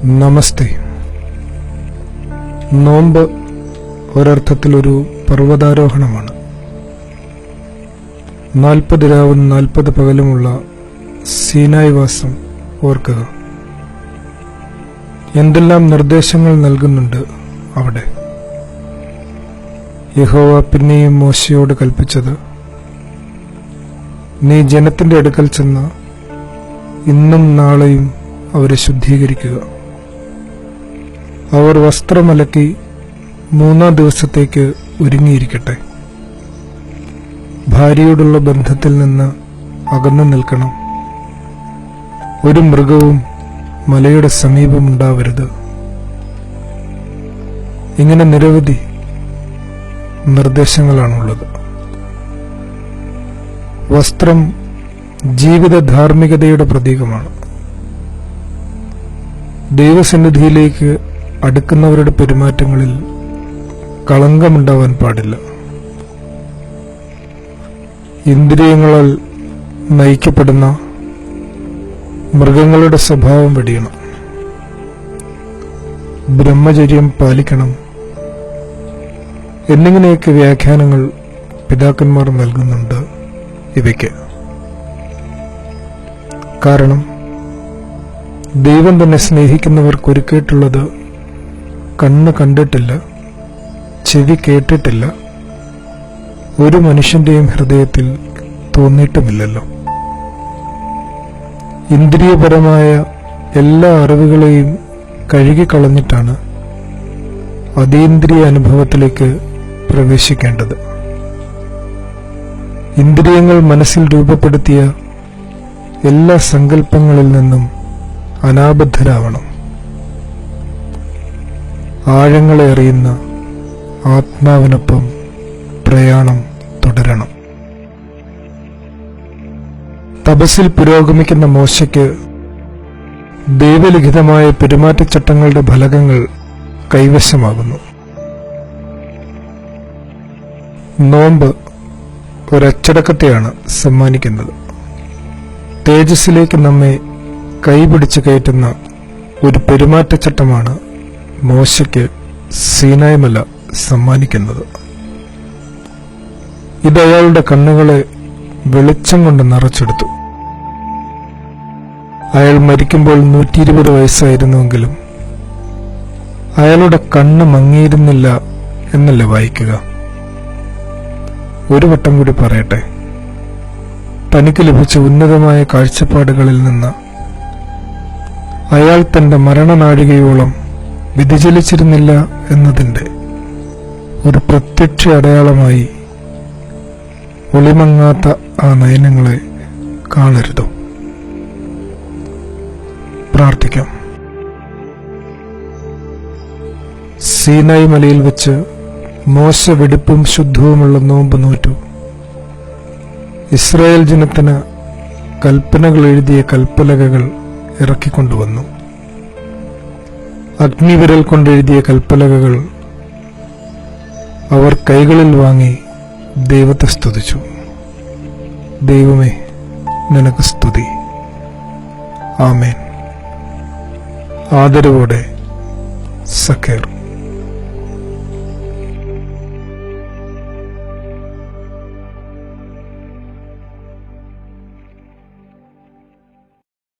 നമസ്തേ. നോമ്പ് ഒരർത്ഥത്തിലൊരു പർവ്വതാരോഹണമാണ്. 40 രാവും 40 പകലുമുള്ള സീനായ് വാസം ഓർക്കുക. എന്തെല്ലാം നിർദ്ദേശങ്ങൾ നൽകുന്നുണ്ട് അവിടെ. യഹോവ പിന്നെയും മോശയോട് കൽപ്പിച്ചത്, നീ ജനത്തിന്റെ അടുക്കൽ ചെന്ന് ഇന്നും നാളെയും അവരെ ശുദ്ധീകരിക്കുക. അവർ വസ്ത്രമലക്കി 3-ാം ദിവസത്തേക്ക് ഒരുങ്ങിയിരിക്കട്ടെ. ഭാര്യയോടുള്ള ബന്ധത്തിൽ നിന്ന് അകന്നു നിൽക്കണം. ഒരു മൃഗവും മലയുടെ സമീപമുണ്ടാവരുത്. ഇങ്ങനെ നിരവധി നിർദ്ദേശങ്ങളാണുള്ളത്. വസ്ത്രം ജീവിത ധാർമ്മികതയുടെ പ്രതീകമാണ്. ദൈവസന്നിധിയിലേക്ക് അടുക്കുന്നവരുടെ പെരുമാറ്റങ്ങളിൽ കളങ്കമുണ്ടാവാൻ പാടില്ല. ഇന്ദ്രിയങ്ങളാൽ നയിക്കപ്പെടുന്ന മൃഗങ്ങളുടെ സ്വഭാവം വെടിയണം. ബ്രഹ്മചര്യം പാലിക്കണം എന്നിങ്ങനെയൊക്കെ വ്യാഖ്യാനങ്ങൾ പിതാക്കന്മാർ നൽകുന്നുണ്ട് ഇവയ്ക്ക്. കാരണം ദൈവം തന്നെ സ്നേഹിക്കുന്നവർക്ക് ഒരുക്കിയിട്ടുള്ളത് കണ്ണ് കണ്ടിട്ടില്ല, ചെവി കേട്ടിട്ടില്ല, ഒരു മനുഷ്യന്റെയും ഹൃദയത്തിൽ തോന്നിയിട്ടുമില്ലല്ലോ. ഇന്ദ്രിയപരമായ എല്ലാ അറിവുകളെയും കഴുകിക്കളഞ്ഞിട്ടാണ് അതീന്ദ്രിയ അനുഭവത്തിലേക്ക് പ്രവേശിക്കേണ്ടത്. ഇന്ദ്രിയങ്ങൾ മനസ്സിൽ രൂപപ്പെടുത്തിയ എല്ലാ സങ്കല്പങ്ങളിൽ നിന്നും അനാബദ്ധരാവണം. ആഴങ്ങളെ അറിയുന്ന ആത്മാവിനൊപ്പം പ്രയാണം തുടരണം. തപസ്സിൽ പുരോഗമിക്കുന്ന മോശയ്ക്ക് ദൈവലിഖിതമായ പെരുമാറ്റച്ചട്ടങ്ങളുടെ ഫലകങ്ങൾ കൈവശമാകുന്നു. നോമ്പ് ഒരച്ചടക്കത്തെയാണ് സമ്മാനിക്കുന്നത്. തേജസ്സിലേക്ക് നമ്മെ കൈപിടിച്ച് കയറ്റുന്ന ഒരു പെരുമാറ്റച്ചട്ടമാണ് മോശയ്ക്ക് സീനായ് മല സമ്മാനിക്കുന്നത്. ഇത് അയാളുടെ കണ്ണുകളെ വെളിച്ചം കൊണ്ട് നിറച്ചെടുത്തു. അയാൾ മരിക്കുമ്പോൾ 120 വയസ്സായിരുന്നുവെങ്കിലും അയാളുടെ കണ്ണ് മങ്ങിയിരുന്നില്ല എന്നല്ലേ വായിക്കുക. ഒരു വട്ടം കൂടി പറയട്ടെ, തനിക്ക് ലഭിച്ച ഉന്നതമായ കാഴ്ചപ്പാടുകളിൽ നിന്ന് അയാൾ തന്റെ മരണനാഴികയോളം വ്യതിചലിച്ചിരുന്നില്ല എന്നതിന്റെ ഒരു പ്രത്യക്ഷ അടയാളമായി ഒളിമങ്ങാത്ത ആ നയനങ്ങളെ കാണരുതോ? പ്രാർത്ഥിക്കാം. സീനായ് മലയിൽ വെച്ച് മോശ വെടിപ്പും ശുദ്ധവുമുള്ള നോമ്പ് നോറ്റു. ഇസ്രായേൽ ജനത്തിന് കൽപ്പനകൾ എഴുതിയ കൽപ്പലകകൾ ഇറക്കിക്കൊണ്ടുവന്നു. അഗ്നിവിരൽ കൊണ്ടെഴുതിയ കൽപ്പലകകൾ അവർ കൈകളിൽ വാങ്ങി ദൈവത്തെ സ്തുതിച്ചു. ദൈവമേ, നിനക്ക് സ്തുതി. ആമേൻ. ആദരവോടെ സഖേർ.